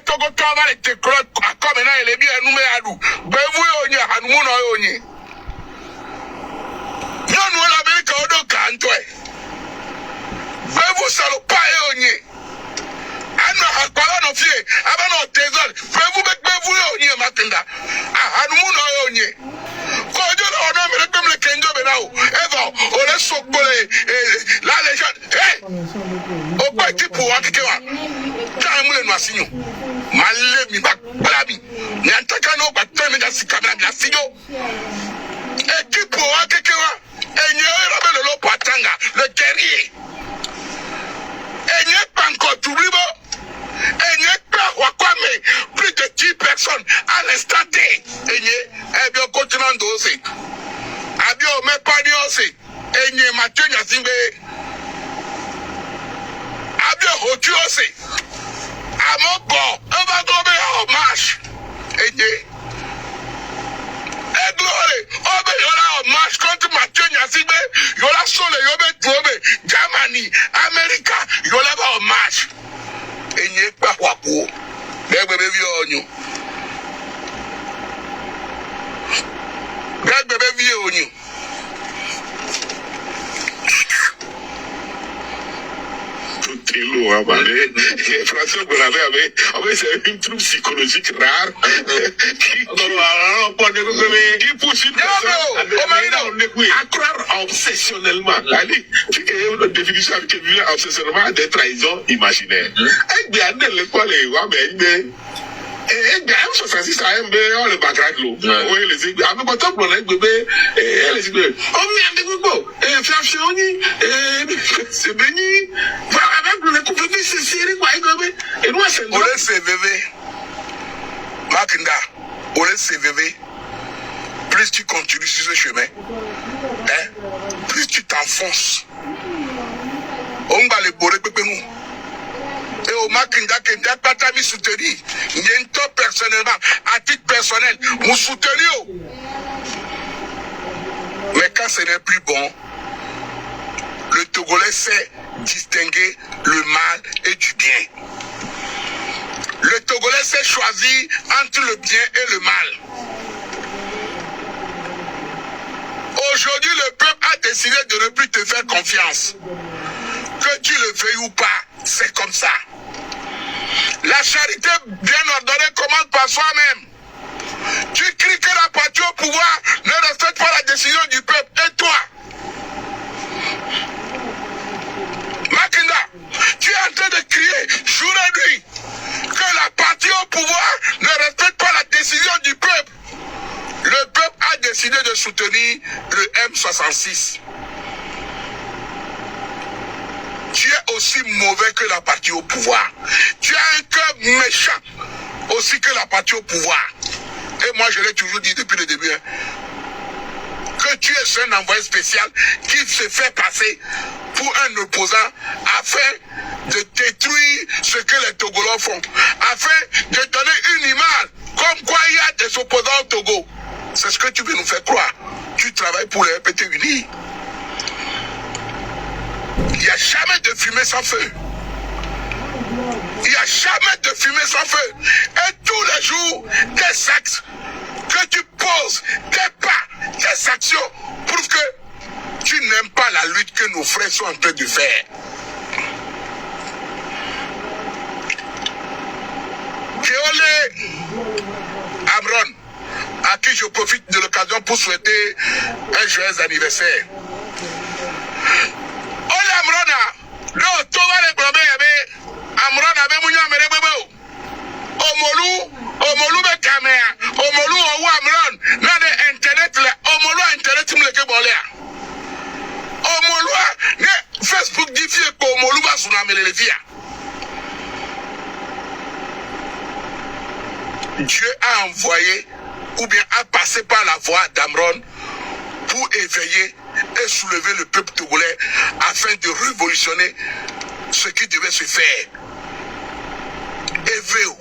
Togo tava le te kro comme na ele bi enu me adu. Bevu onye hanumu no onye. Non nous l'Amérique odo kanto e. Bevu salopa e onye. Ano hakwala no fie, aba no tezol. Bevu onye Makinda. Hanumu no onye. Ko jo no no me le me kenjo be na o. Eva o le sokole la légende. Hey! O pa ti pour akikewa. Ka mu le no asinyo. Malé mi bak blami. Nyantaka no ba teme da sikamera mi asinyo. Équipe o akikewa. Enye Robert Lolo Patanga, le guerrier. Enye Panko Toulibo. Enye Wakwame, plus de 10 personnes à l'instant T. Enye, Ebio continent aussi. Abio Mepani aussi. Enye Mathieu Nyazimbe. Abio Hotu aussi. Amoko, Evagobe hommage. Enye. Et glory, obe yola marche contre Mathieu Nyazimbe, yola sole yobe drobe, Germany, America, yola ba marche. Et n'y est pas wakou. Bébé vieux Bébé vieux Tout est lourd, François Bonavent avait c'est une troupe psychologique rare qui pousse une personne à croire obsessionnellement. Tu as une définition qui vient obsessionnellement des trahisons imaginaires. Et bien, l'école est et bien, ça c'est ça, le background l'eau. Oui, les aiguilles. Avec mon top, on a bébé, et les aiguilles. Oh, mais avec Google, et Fiafchioni, c'est béni. Avec le couvert, c'est serré, quoi, et nous, c'est. On laisse bébé. Makinda, on laisse bébé. Plus tu continues sur ce chemin, plus tu t'enfonces. On va les bourrer, bébé, nous. Et au Makinda qui n'a pas ta vie soutenue. Il y a une top personnellement, à titre personnel, vous soutenez. Mais quand ce n'est plus bon, le Togolais sait distinguer le mal et du bien. Le Togolais sait choisir entre le bien et le mal. Aujourd'hui, le peuple a décidé de ne plus te faire confiance. Que tu le veuilles ou pas, c'est comme ça. La charité bien ordonnée commence par soi-même. Tu cries que la partie au pouvoir ne respecte pas la décision du peuple. Et toi, Makinda, tu es en train de crier jour et nuit que la partie au pouvoir ne respecte pas la décision du peuple. Le peuple a décidé de soutenir le M66. Tu es aussi mauvais que la partie au pouvoir. Tu as un cœur méchant aussi que la partie au pouvoir. Et moi, je l'ai toujours dit depuis le début, que tu es un envoyé spécial qui se fait passer pour un opposant afin de détruire ce que les Togolais font, afin de donner une image comme quoi il y a des opposants au Togo. C'est ce que tu veux nous faire croire. Tu travailles pour les RPT unis. Il n'y a jamais de fumée sans feu. Il n'y a jamais de fumée sans feu. Et tous les jours, tes actes que tu poses, tes pas, tes actions prouvent que tu n'aimes pas la lutte que nos frères sont en train de faire. Kéolé Amron, à qui je profite de l'occasion pour souhaiter un joyeux anniversaire. Ole Amrona, le Togolais Brabé, Amrona, Bemunya, Merebebo, Omolu, be caméra, Omolu, Amron, n'a de internet, Omolu, internet, me le bolea. Omolu, ne Facebook dit que Omolu va sur la mélélevia. Dieu a envoyé, ou bien a passé par la voie d'Amron pour éveiller et soulever le peuple togolais afin de révolutionner ce qui devait se faire. Éveillez.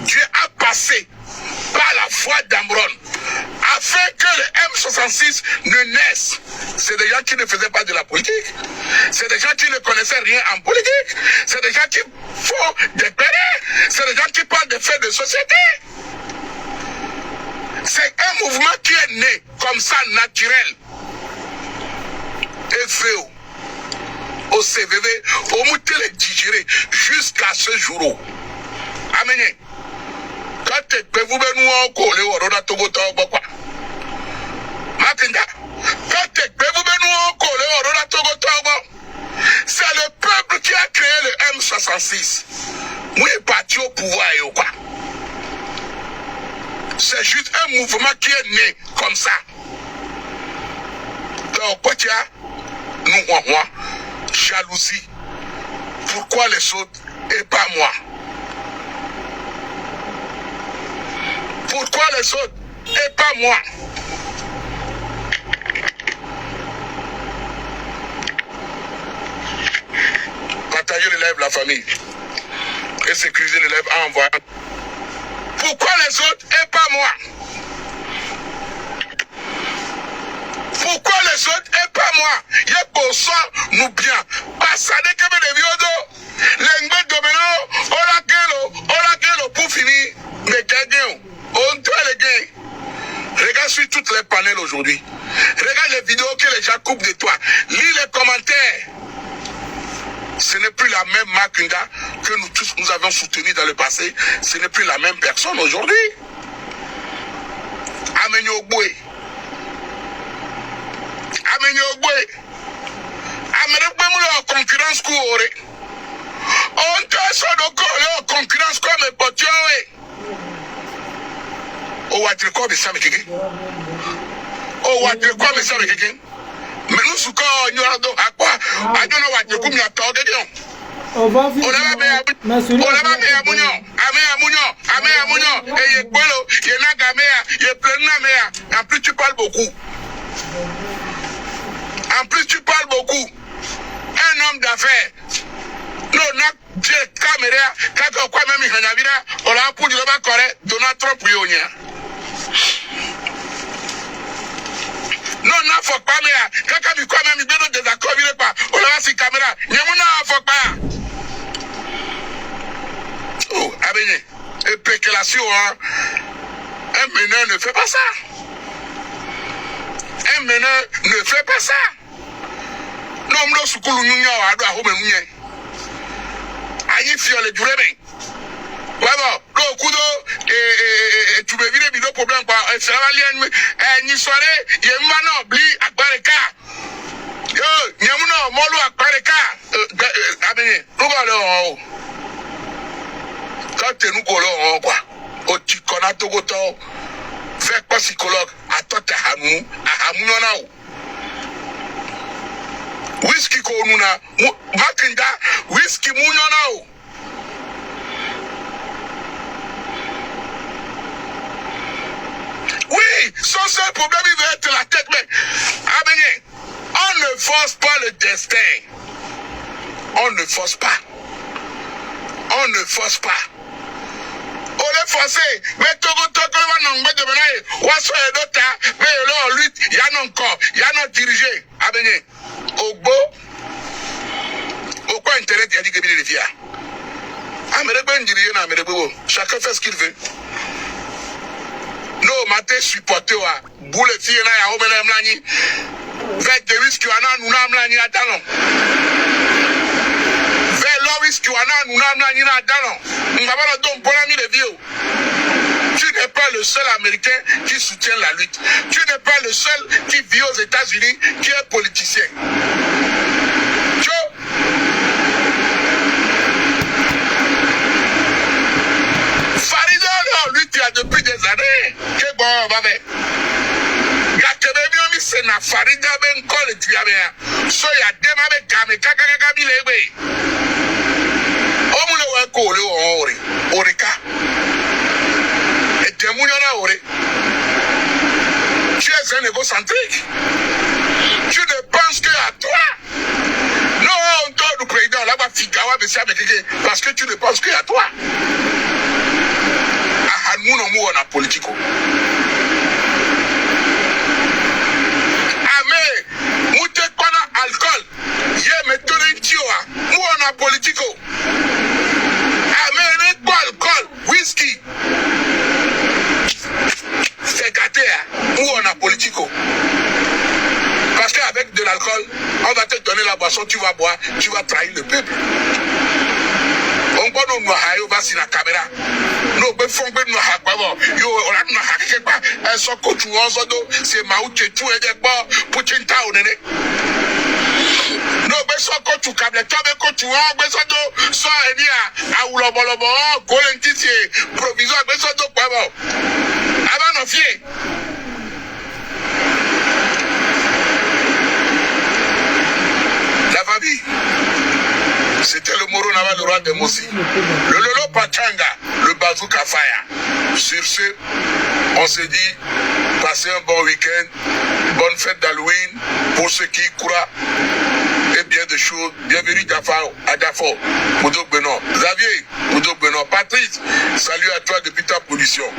Dieu a passé par la voie d'Amron afin que le M66 ne naisse C'est des gens qui ne faisaient pas de la politique. C'est des gens qui ne connaissaient rien en politique. C'est des gens qui font des bérets. C'est des gens qui parlent des faits de société. C'est un mouvement qui est né comme ça, naturel. Et fait au CVV, au moutel digéré jusqu'à ce jour. Amen. Quand tu peux vous venir au collé au Roda Togo Togo, Matinda, quand tu peux vous venir au collé au Roda Togo Togo, c'est le peuple qui a créé le M66. Oui, parti au pouvoir et au quoi. C'est juste un mouvement qui est né comme ça. Donc, quoi tu as? Nous, jalousie. Pourquoi les autres et pas moi? Pourquoi les autres et pas moi? Partagez le live, la famille. Et sécuriser le live en envoyant. Pourquoi les autres et pas moi? Pourquoi les autres et pas moi? Il y a pour ça, nous bien. Passade que me deviodo. L'engbe domino. Ola pour finir. Mais gagnons. On doit les gagner. Regarde sur toutes les panels aujourd'hui. Regarde les vidéos que les gens coupent de toi. Lis les commentaires. Ce n'est plus la même Makinda que nous tous nous avons soutenu dans le passé. Ce n'est plus la même personne aujourd'hui. Amenyo Boué. Amenyo Boué. Amenyo Boué en concurrence courée. On te sort de concurrence comme un potion. Oh, what you call me, Sammy Kiki? Oh, what you call me, Sammy Kiki? Mais nous, ce qu'on y a, à quoi? I don't know what you call me, à toi, on va faire. Et en plus tu parles beaucoup. En plus tu parles beaucoup. Un homme d'affaires. Non, non, caméra, quand quoi même il y a on l'a pour dire correct, Donald Trump pionnier. Non, non, faut pas, mais quand il quoi même il donne des accords, il pas. On l'a si caméra. Nyamuna, faut pas. Oh, abéné. Et péculation, hein. Un meneur ne fait pas ça. Un meneur ne fait pas ça. Non, non, ce que nous avons à home et aïe, fiole du réveil. Voilà, le coup de tu me viens de problème quoi. C'est la ligne, ni soirée, il y a un oubli à Bareka. Yo, il y a un molo à Bareka. Abéné, nous allons. Quand tu nous collons, quoi, au Tikona Togoto, fais pas psychologue, à toi, à Hamounona. Whisky Konuna, Makinda, Whisky Mounona. Oui, son seul problème, il va être la tête, mais, Abéné, on ne force pas le destin. On ne force pas. On ne force pas. On est forcé, mais Togo non, mais de maintenant, Wasso et d'autres, mais là, on lutte, il y a encore, il y a notre dirigé, Abéné, Ogbo, au quoi intérêt, il y a dit que il est fier. Ah, mais le bon dirigeant, mais le bon, chacun fait ce qu'il veut. Non, maté supporté, boule fille, na ya, omena mlani, fait de risque, nous n'avons mlani à talon. Loris qui nous tu n'es pas le seul Américain qui soutient la lutte. Tu n'es pas le seul qui vit aux États-Unis, qui est politicien. Tu Farida, lui, tu as depuis des années. Que bon, on va faire. C'est na Farida ben kole tu ya so ya dem abe kame kaka bilebe omule wa kole ori orika et demunya na ori tu es un égocentrique. Tu ne penses que à toi. Non, on doit le président là-bas Figawa parce que tu ne penses que à toi. Ah, nous on a politico. Ye me tole tioa. Où on a politico. Amène alcool, whisky. C'est gâté, où on a politico. Parce qu'avec de l'alcool, on va te donner la boisson, tu vas boire, tu vas trahir le peuple. On va nous voir sur la caméra. Nous faisons nous yo on a nous hacker pas. Un son coach ou un sodo, c'est Mao Tse-tung et des bords pour Tintao nene. Nous faisons coach ou câble, toi mais coach ou un besoin so enia a ulo bolobo golentisi provisoire besoin de quoi bon. Avant nos fiers. La famille. C'était le Moro Naval, le roi de Mossi. Le Lolo Pachanga, le Bazooka Fire. Sur ce, on se dit, passez un bon week-end, bonne fête d'Halloween pour ceux qui croient et bien de choses. Bienvenue à Dafo, Moudok Benoît. Xavier, Moudok Benoît. Patrice, salut à toi depuis ta position.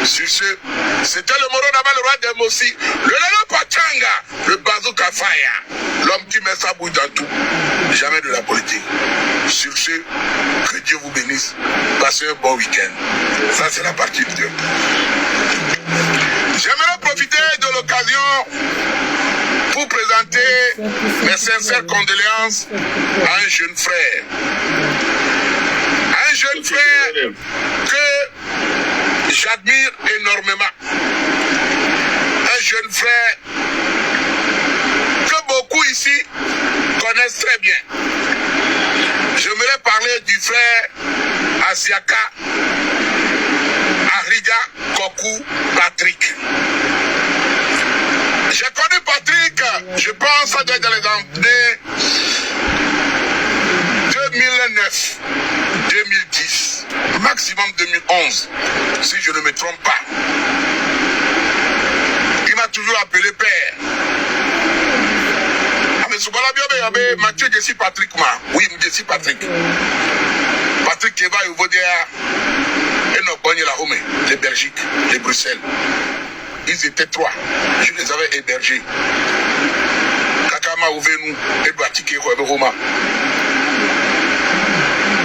Sur ce, c'était le Moro Naval, le roi de Mossi. Le Lolo Pachanga, le Bazooka Fire. L'homme qui met sa bouche dans tout. Jamais de la politique. Sur ce, que Dieu vous bénisse. Passez un bon week-end. Ça, c'est la partie de Dieu. J'aimerais profiter de l'occasion pour présenter mes sincères condoléances à un jeune frère. Un jeune frère que j'admire énormément. Un jeune frère que beaucoup ici connaissent très bien. J'aimerais parler du frère Asiaka Ariga Koku Patrick. J'ai connu Patrick, je pense, ça doit être dans les années 2009, 2010, maximum 2011, si je ne me trompe pas. Il m'a toujours appelé père. Mathieu, je suis Patrick. Oui, je suis Patrick. Patrick qui va au Vodéa et nos cognes la Home, les Belgiques, les Bruxelles. Ils étaient trois. Je les avais hébergés. Kakama Ouvenu, Edouard Tike Roma.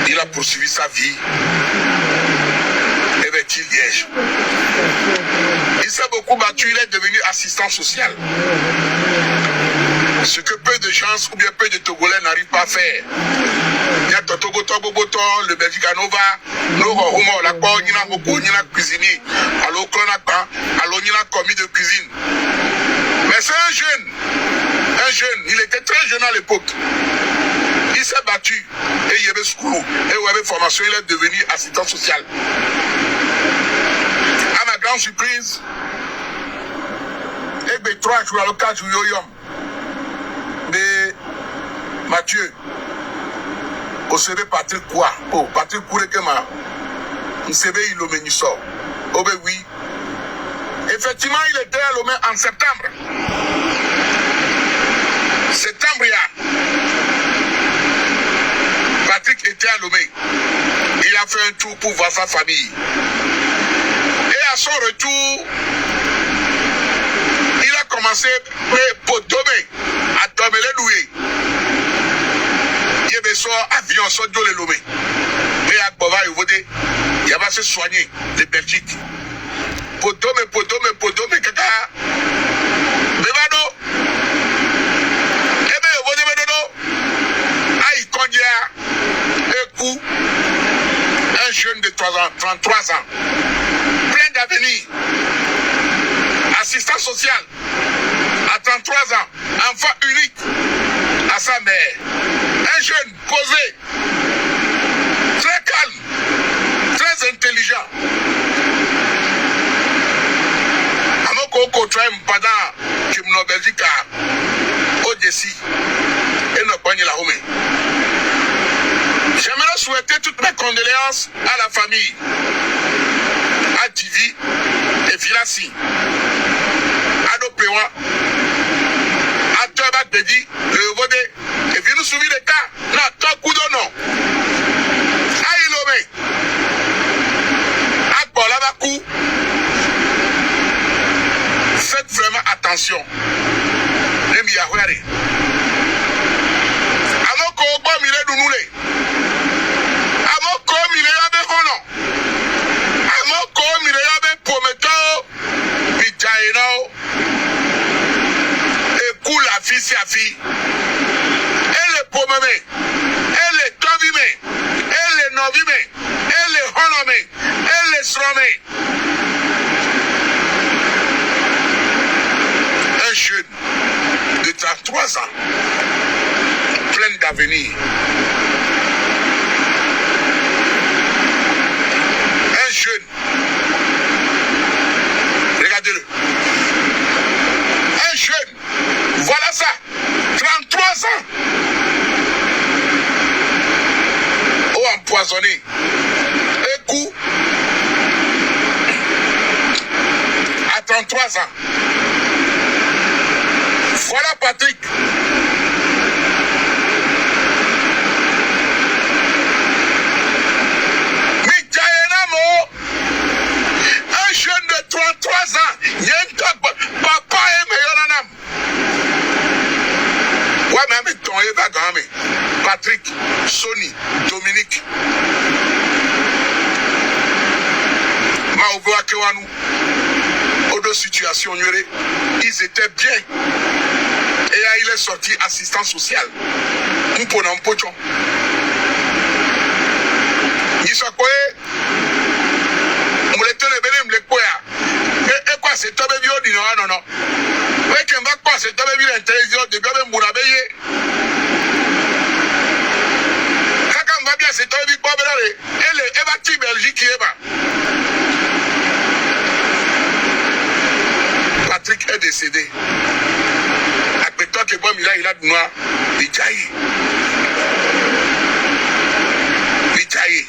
Il a poursuivi sa vie. Et Liège. Il s'est beaucoup battu, il est devenu assistant social. Ce que peu de gens ou bien peu de Togolais n'arrivent pas à faire. Il y a Togo Togo Boton, le Belgique Nova, nous avons la quoi, il y a beaucoup, il y a cuisinier, alors qu'on a pas, alors il y a commis de cuisine. Mais c'est un jeune, il était très jeune à l'époque. Il s'est battu et il y avait schoolou et il y avait formation, il est devenu assistant social. À ma grande surprise, et bien 3 jours à l'occasion, mais Mathieu, au CV Patrick quoi? Oh, Patrick Kourekema, au CV il le menu sort. Oh ben oui. Effectivement, il était à Lomé en septembre. Septembre, Patrick était à Lomé. Il a fait un tour pour voir sa famille. Et à son retour, il a commencé pour Domé, à Domé les louer. Il y avait son avion, son dos les Lomé. Mais à Bova, il va se soigner de Belgique. Podome, kaka. Bevado. Ebe, vous devez dodo. Aïe, Kondia. Ekou. Un jeune de 33 ans. Plein d'avenir. Assistant social. À 33 ans. Enfant unique. À sa mère. Un jeune posé. Très calme. Très intelligent. Koko Traim pendant que mon Belgique a Odessi et nos pognes la Home. J'aimerais souhaiter toutes mes condoléances à la famille, à Divi et Filassi, à nos Péouins, à Toba Dedi, le Vodé, et puis nous souvenir des cas, non, tant coup de nom. À Ilomé, à Bolabakou. Faites vraiment attention. nɔvi me ele xɔnɔ me ele srɔ̃ me. Un jeune de 33 ans, plein d'avenir. Un jeune, regardez-le. Un jeune, voilà ça, 33 ans. Oh, empoisonné. Un coup, à 33 ans. Voilà Patrick. Un jeune de 33 ans, papa est meilleur en âme. Ouais, mais ton Eva Gramé, Patrick, Sonny, Dominique, Maogo Akewanou, aux deux situations, ils étaient bien. Et là, il est sorti assistant social. Mponan Pochon. Il s'est quoi? Et quoi, c'est toi, baby, dit non, non. Mais tu vas quoi, c'est toi, baby, l'intelligence de Gaben Bourabeye. Quand on va bien, c'est toi, baby, Bourabeye. Elle est bâtie Belgique qui est bas. Patrick est décédé. Après toi, que bon, il a de noir. Il jaillit. Il jaillit.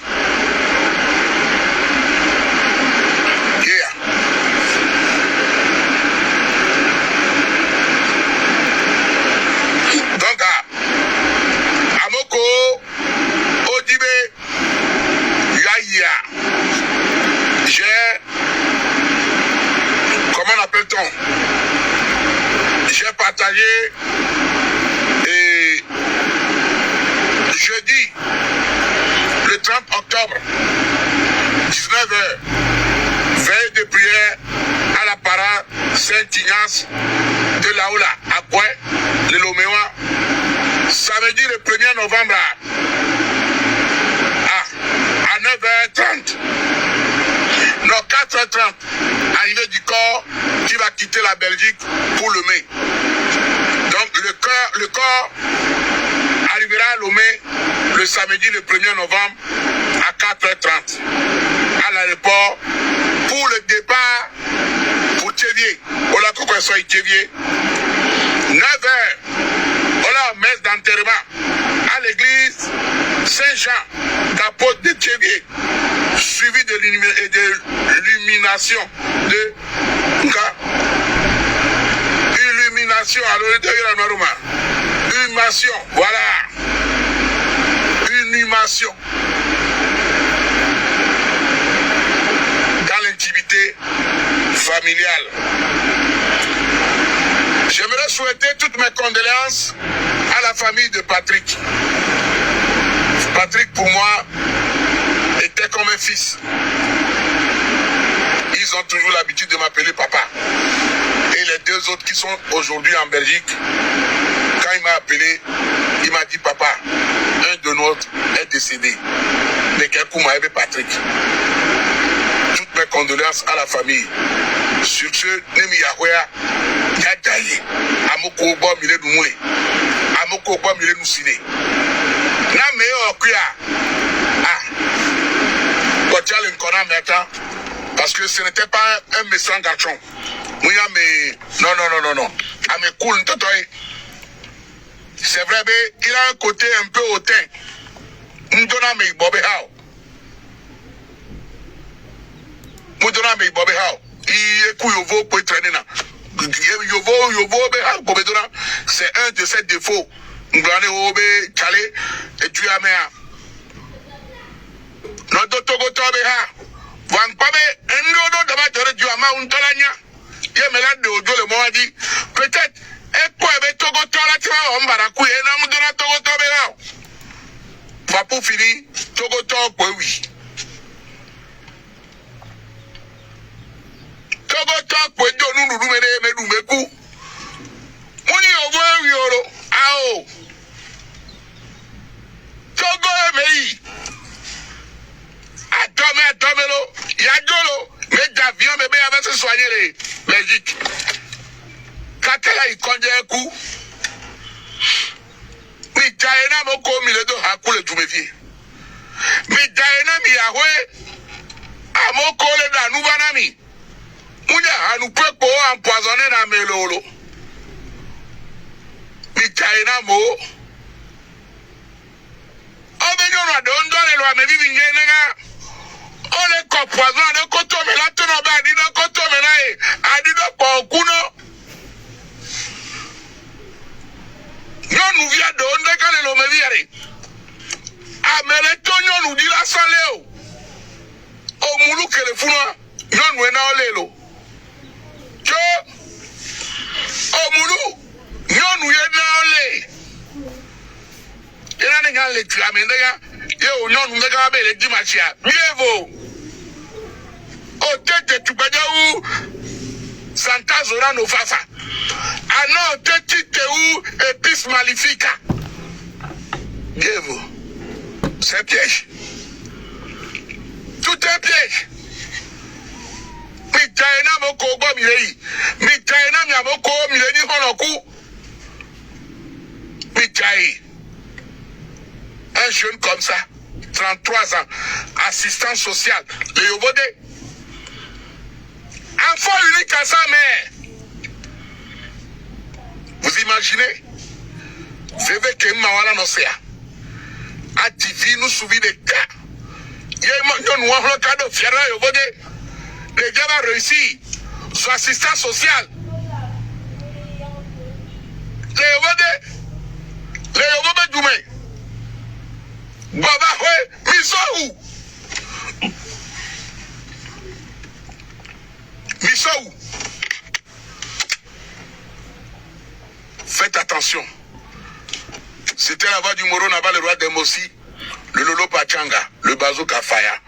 Donc, Amoko, Odibe, Yaya, comment appelle-t-on? J'ai partagé et jeudi, le 30 octobre, 19h, veille de prière à la parade Saint-Ignace de Laoula, à Boué, de Loméwa, samedi le 1er novembre à 9h30. Non, 4h30, arrivée du corps qui va quitter la Belgique pour Lomé. Donc le corps arrivera à Lomé le samedi le 1er novembre à 4h30 à l'aéroport pour le départ pour Thévier. Voilà pourquoi soit Thévier. 9h, voilà messe d'enterrement à l'église Saint-Jean d'apôtre de Thévier, suivi de l'illumination de illumination, illumination, voilà, illumination dans l'intimité familiale. J'aimerais souhaiter toutes mes condoléances à la famille de Patrick. Patrick, pour moi, était comme un fils. Ils ont toujours l'habitude de m'appeler papa. Et les deux autres qui sont aujourd'hui en Belgique, quand il m'a appelé, il m'a dit papa, un de nôtres est décédé. Mais quel coup m'a aimé Patrick. Toutes mes condoléances à la famille. Sur ce, Nemi Yahweh, Yadaye, Amoko Bo Mile Doumoule, Amoko Bo Mile Noussine. Na meilleur okuya. Kotial Nkona maintenant, parce que ce n'était pas un méchant garçon. Mouya mais non. Ame cool ntotoy. C'est vrai, mais il a un côté un peu hautain. M'dona me Bobé Hao. M'dona me Bobé Hao. Il est Yovo pour traîner là. Yovo, c'est un de ses défauts. M'glane Obe, Calé, et tu as mea. Notre Togo Tobeha. Wankpabe, Ndodo d'abord du Ama Untolania. Il me l'a de Ojo le mot dit. Peut-être, et quoi, avec Togo Tola, on barakou, et Namudona Togo Tobeha. Va pour finir, Togo Togo, oui. Togo Togo, nous nous mettons. Moni Ovo, Yoro, Ao. Togo, mais. Yadolo, mais d'avion, bébé, avec se soigner les Belgique. Kakela, il conduit un coup. Mi Diana, mon commis, le dos, à coup, le tout méfier. Mi Diana, mi Yahweh, à mon collègue, à nous, banami. Mouya, nous peut pas empoisonner dans mes lolo. Mi Diana, mo. Oh, mais non, on doit les lois, mais vivre une on les compoisons, on est contourné là, tout le monde a dit, on contourne là, a dit, on couno. Non, nous vient de on décale le médiare. Ah, mais les tonions nous dit la salée. Au moulou que le founa, non, nous est dans l'élo. Que, au moulou, non, nous est dans l'é. Il y a des gens qui ont dit, yo, non, nous avons les dimanches. Mieux vaut. Au tête de Tubajaou, Santa Zorano Fafa. Ah non, tête où épice maléfica. Mieux vaut. C'est un piège. Tout un piège. Mitaina moko bo milei. Mitaina miamoko milei honoku. Mitai. Un jeune comme ça, 33 ans, assistant social, le Yobode. Enfant unique à sa mère. Vous imaginez? Je veux que Mawala n'océa. A TV nous souvient des cas. Il y a un cas de Fiera Yobode. Les gars vont réussir. Son assistant social. Le Yobode. Le Yobode Doumé. Baba, ouais, Misou. Misou. Faites attention. C'était la voix du Moro Naba, le roi des Mossi, le Lolo Pachanga, le Bazooka Faya.